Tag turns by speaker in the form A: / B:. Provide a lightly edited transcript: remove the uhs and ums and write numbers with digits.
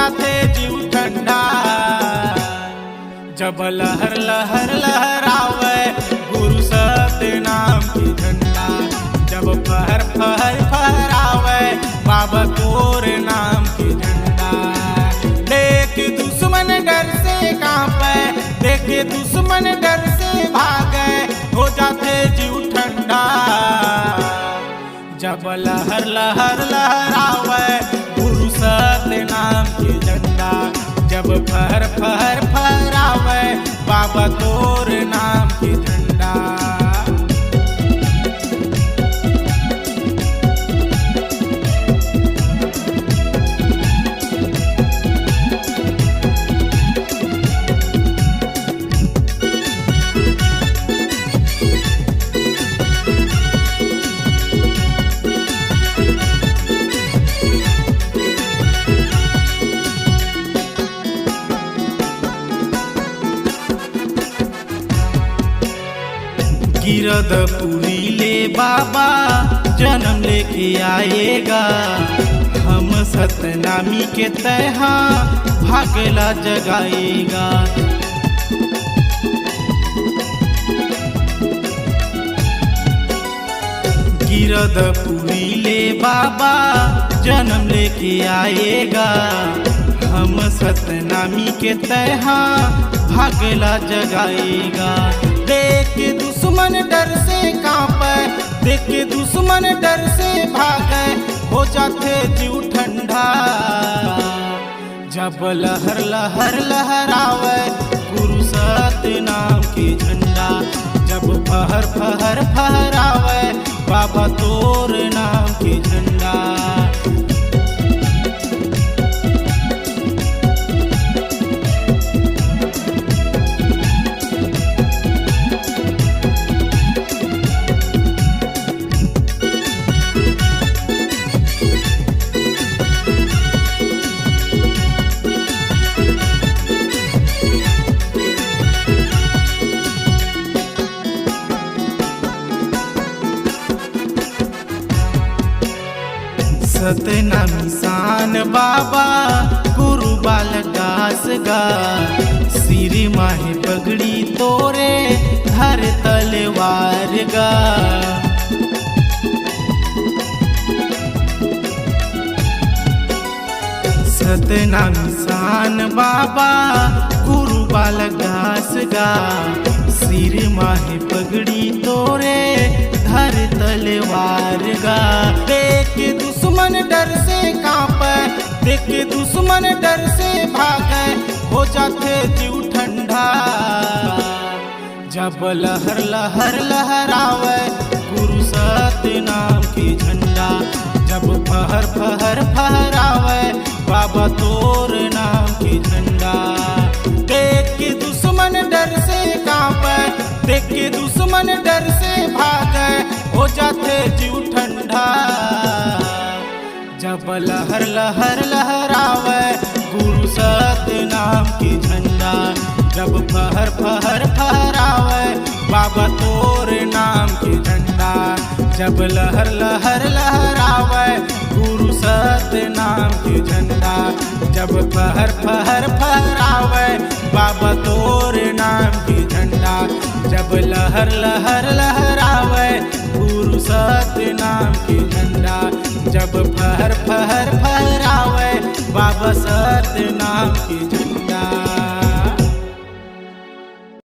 A: जाते जीव ठंडा। जब लहर लहर लहरावे गुरु सतनाम की झंडा, जब फहर फहर फहरावे बाबा तोर नाम की झंडा। देख दुश्मन डर से कांपे, देख दुश्मन डर से भागे, हो जाते जीव ठंडा। जब लहर लहर लहरावे गुरु सतनाम की झंडा, जब फहर फहर फहरावे बाबा तोर नाम की झंडा। गिरदपुरी ले बाबा जन्म लेके आएगा, हम सतनामी के तहा भागला जगाएगा। गिरदपुरी ले बाबा जन्म लेके आएगा, हम सतनामी के तहा भागला जगाएगा। देख दुश्मन डर से कांपे, देख दुश्मन डर से भागे, हो जाते जीव ठंडा। जब लहर लहर लहरावे गुरु सतनाम की झंडा, जब फहर फहर फहरावे बाबा तोर नाम की झंडा। सतनामी शान बाबा गुरु बालदास गा, सिर माहे पगड़ी तोरे धर तलवार गा। सतनामी शान बाबा गुरु बालदास गा, सिर माहे पगड़ी तोरे धर तलवार गा। देख दुश्मन डर से कांपे, देख दुश्मन डर से भागे, हो जाते जीव ठंडा। जब लहर लहर लहरावे गुरु सतनाम की झंडा, जब फहर फहर फहरावे बाबा तोर नाम की झंडा। देख दुश्मन डर से कांपे, देख दुश्मन डर से भागे, हो जाते जीव ठंडा। जब लहर लहर लहरावे गुरु सतनाम की झंडा, जब फहर फहर फहरावे बाबा तोर नाम की झंडा। जब लहर लहर लहरावे गुरु सतनाम की झंडा, जब फहर फहर फहरावे बाबा तोर नाम की झंडा। जब लहर लहर लहरावे गुरु सतनाम की झंडा, जब फहर फहर फहरावे बाबा सतनाम की झंडा।